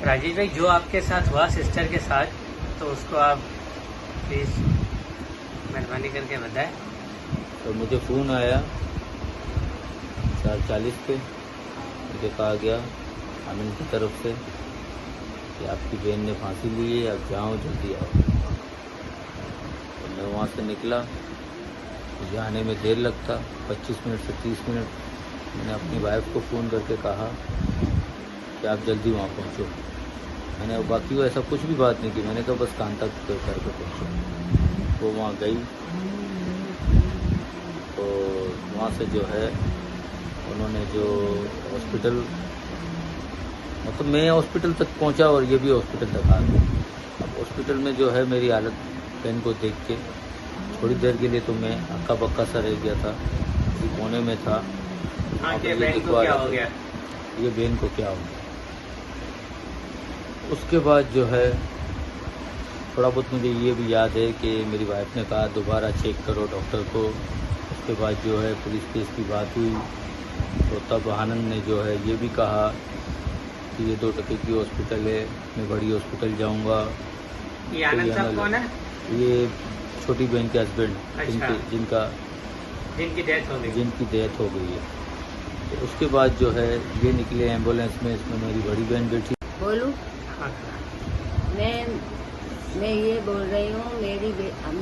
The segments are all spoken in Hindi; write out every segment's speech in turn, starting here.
राजेश भाई, जो आपके साथ हुआ सिस्टर के साथ, तो उसको आप प्लीज़ मेहरबानी करके बताएं। तो मुझे फ़ोन आया 4:40 पे। मुझे कहा गया आनंद की तरफ से कि आपकी बहन ने फांसी ली है, आप जाओ, जल्दी आओ। तो मैं वहाँ से निकला। मुझे आने में देर लगता, 25 मिनट से 30 मिनट। मैंने अपनी वाइफ को फ़ोन करके कहा कि आप जल्दी वहाँ पहुँचो। मैंने बाकी वो ऐसा कुछ भी बात नहीं की, मैंने कहा बस कांता के घर पे पहुँचो। वो वहाँ गई, तो वहाँ से जो है उन्होंने जो हॉस्पिटल, मतलब मैं हॉस्पिटल तक पहुँचा और ये भी हॉस्पिटल तक आ गए। अब हॉस्पिटल में जो है मेरी हालत बहन को देख के थोड़ी देर के लिए तो मैं अक्का बक्का सा रह गया था, इसी कोने में था। ये बहन को क्या हो गया? ये बहन को क्या हो गया। उसके बाद जो है थोड़ा बहुत मुझे ये भी याद है कि मेरी वाइफ ने कहा दोबारा चेक करो डॉक्टर को। उसके बाद जो है पुलिस केस की बात हुई, तो तब आनंद ने जो है ये भी कहा कि ये 2 टके की हॉस्पिटल है, मैं बड़ी हॉस्पिटल जाऊंगा। ये आनंद साहब कौन है? ये छोटी बहन के हस्बैंड, अच्छा। जिनकी डेथ हो गई है। तो उसके बाद जो है ये निकले एम्बुलेंस में, इसमें मेरी बड़ी बहन बैठी। बोलूं? मैं ये बोल रही हूँ,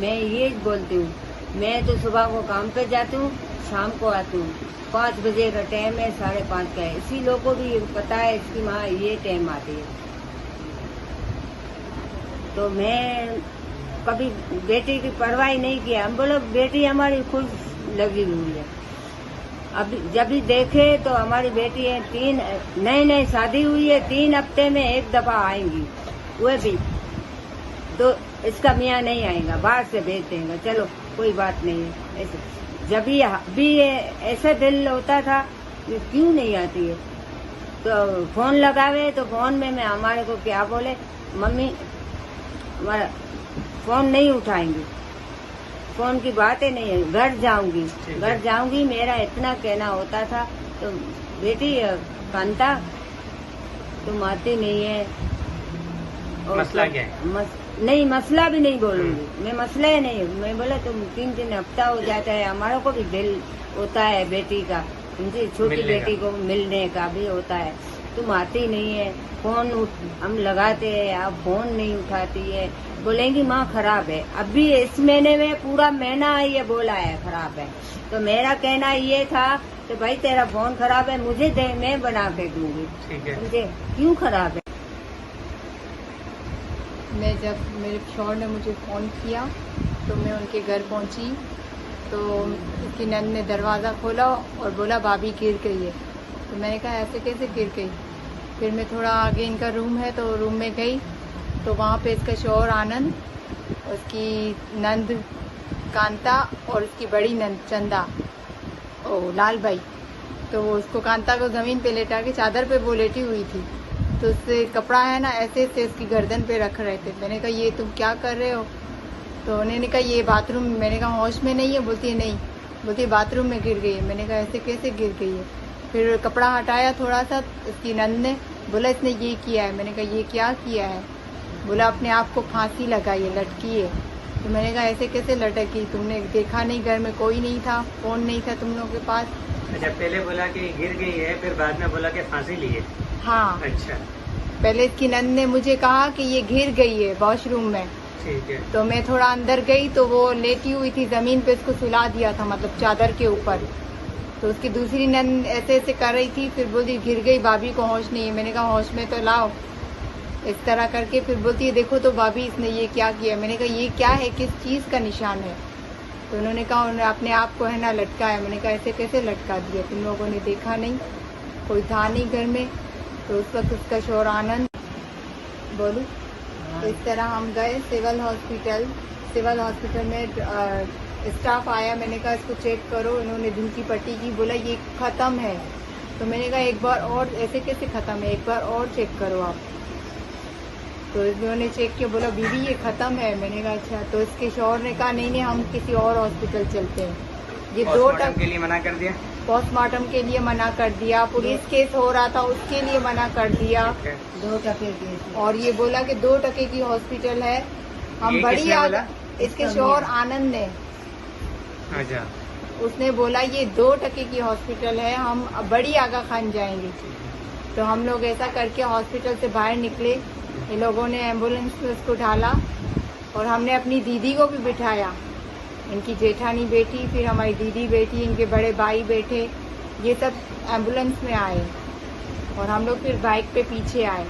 मैं ये बोलती हूँ, मैं तो सुबह को काम पे जाती हूँ, शाम को आती हूँ। 5 बजे का टाइम है, 5:30 का है। इसी लोगों को भी पता है इसकी माँ ये टाइम आती है। तो मैं कभी बेटी की परवाह नहीं किया। हम बोलो बेटी हमारी खुश लगी हुई है। अब जब भी देखे तो हमारी बेटी है, 3 नई शादी हुई है, 3 हफ्ते में 1 दफा आएंगी, वो भी तो इसका मियाँ नहीं आएगा, बाहर से भेज देंगे। चलो कोई बात नहीं है। ऐसे जब भी ऐसा दिल होता था कि क्यों नहीं आती है, तो फोन लगावे तो फोन में मैं हमारे को क्या बोले, मम्मी हमारा फोन नहीं उठाएंगी, फोन की बातें नहीं है, घर जाऊंगी मेरा इतना कहना होता था। तो बेटी कांता तुम आती नहीं है, और मसला क्या है? नहीं, मसला भी नहीं बोलूंगी मैं, मसला ही नहीं। मैं बोला तुम 3 हफ्ता हो जाता है, हमारे को भी दिल होता है बेटी का, उनकी छोटी बेटी को मिलने का भी होता है। तुम आती नहीं है, फोन हम लगाते हैं, आप फोन नहीं उठाती है। बोलेंगी माँ खराब है। अभी इस महीने में पूरा महीना ये बोला है खराब है। तो मेरा कहना ये था कि भाई तेरा फोन खराब है, मुझे दे, मैं बना के दूंगी। ठीक है। मुझे क्यों खराब है? मैं जब मेरे शौहर ने मुझे फ़ोन किया तो मैं उनके घर पहुंची, तो उसकी नंद ने दरवाज़ा खोला और बोला भाभी गिर गई है। तो मैंने कहा ऐसे कैसे गिर गई। फिर मैं थोड़ा आगे इनका रूम है तो रूम में गई, तो वहाँ पे इसका शौहर आनंद, उसकी नंद कांता और उसकी बड़ी नंद चंदा, ओ लाल भाई, तो वो उसको कांता को ज़मीन पे लेटा के चादर पे वो लेटी हुई थी। तो उससे कपड़ा है ना ऐसे से उसकी गर्दन पे रख रहे थे। मैंने कहा ये तुम क्या कर रहे हो? तो उन्होंने कहा ये बाथरूम। मैंने कहा होश में नहीं है? बोलती है नहीं, बोलती है बाथरूम में गिर गई है। मैंने कहा ऐसे कैसे गिर गई है? फिर कपड़ा हटाया थोड़ा सा, उसकी नंद ने बोला इसने ये किया है। मैंने कहा ये क्या किया है? बोला अपने आप को फांसी लगाई है, लटकी है। तो मैंने कहा ऐसे कैसे लटकी? तुमने देखा नहीं, घर में कोई नहीं था, फोन नहीं था तुम लोगों के पास? अच्छा, पहले बोला कि गिर गई है, फिर बाद में बोला कि फांसी ली है। हाँ। अच्छा। पहले इसकी नंद ने मुझे कहा कि ये गिर गई है वॉशरूम में। ठीक है। तो मैं थोड़ा अंदर गई तो वो लेटी हुई थी जमीन पे, उसको सुला दिया था, मतलब चादर के ऊपर। तो उसकी दूसरी नंद ऐसे ऐसे कर रही थी, फिर बोलती गिर गई, भाभी को होश नहीं है। मैंने कहा होश में तो लाओ, इस तरह करके। फिर बोलती है देखो तो भाभी इसने ये क्या किया। मैंने कहा ये क्या है, किस चीज़ का निशान है? तो उन्होंने कहा उन्होंने अपने आप को है ना लटकाया। मैंने कहा ऐसे कैसे लटका दिया? तुम लोगों ने देखा नहीं, कोई था नहीं घर में। तो उस वक्त उसका शौहर आनंद, बोलूं, तो इस तरह हम गए सिविल हॉस्पिटल में स्टाफ आया। मैंने कहा इसको चेक करो। इन्होंने दिल की पट्टी की, बोला ये ख़त्म है। तो मैंने कहा एक बार और, ऐसे कैसे ख़त्म है, एक बार और चेक करो आप। तो इन्होंने चेक किया, बोला बीबी ये ख़त्म है। मैंने कहा अच्छा। तो इसके शौहर ने कहा नहीं हम किसी और हॉस्पिटल चलते हैं। ये 2 पोस्टमार्टम टके के लिए मना कर दिया। पोस्टमार्टम के लिए मना कर दिया, पुलिस केस हो रहा था उसके लिए मना कर दिया, ठीक है। 2 टके केस। और ये बोला कि 2 टके की हॉस्पिटल है। हम ये बड़ी किसने बोला? इसके शोहर आनंद ने, अच्छा, उसने बोला ये 2 टके की हॉस्पिटल है, हम बड़ी आगा खान जाएंगे। तो हम लोग ऐसा करके हॉस्पिटल से बाहर निकले, ये लोगों ने एम्बुलेंस में उसको ढाला और हमने अपनी दीदी को भी बिठाया, इनकी जेठानी बेटी, फिर हमारी दीदी बेटी, इनके बड़े भाई बैठे, ये सब एम्बुलेंस में आए और हम लोग फिर बाइक पे पीछे आए।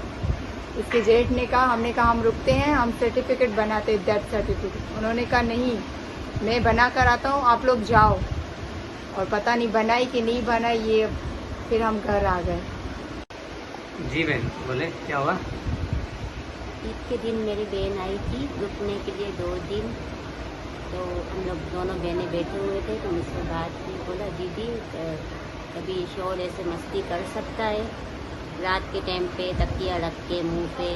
इसके जेठ ने कहा, हमने कहा हम रुकते हैं, हम सर्टिफिकेट बनाते, डेथ सर्टिफिकेट। उन्होंने कहा नहीं, मैं बना कर आता हूँ, आप लोग जाओ। और पता नहीं बनाई कि नहीं बनाई, ये फिर हम घर आ गए। जी बहन बोले क्या हुआ? ईद के दिन मेरी बहन आई थी रुकने के लिए 2 दिन। तो हम लोग दोनों बहनें बैठे हुए थे, तो मुझसे बात की। बोला दीदी कभी शोर ऐसे मस्ती कर सकता है रात के टाइम पे तकिया रख के मुंह पे?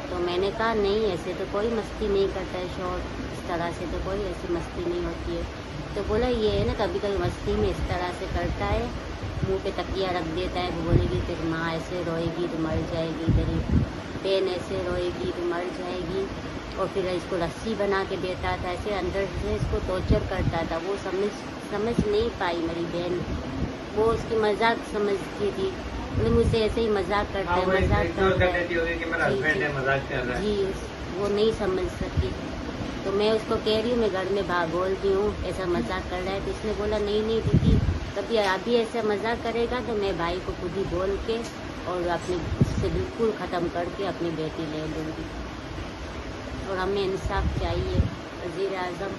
तो मैंने कहा नहीं, ऐसे तो कोई मस्ती नहीं करता है शोर, इस तरह से तो कोई ऐसी मस्ती नहीं होती है। तो बोला ये है ना, कभी कभी मस्ती में इस तरह से करता है, मुंह पे तकिया रख देता है। वो बोलेगी तेरी माँ ऐसे रोएगी तो मर जाएगी, तेरी बहन ऐसे रोएगी तो मर जाएगी। और फिर इसको रस्सी बना के देता था, ऐसे अंदर से इसको टॉर्चर करता था। वो समझ नहीं पाई मेरी बहन, वो उसकी मजाक समझती थी। बोले मुझसे ऐसे ही मजाक करता है, मजाक करता है। जी, वो नहीं समझ सकी। तो मैं उसको कह रही हूँ, मैं घर में बोलती हूँ ऐसा मजाक कर रहा है। तो इसने बोला नहीं नहीं दीदी, कभी अभी ऐसा मजाक करेगा तो मैं भाई को खुद ही बोल के और अपने से बिल्कुल ख़त्म करके अपनी बेटी ले लूँगी। और हमें इंसाफ चाहिए। वज़ीर आज़म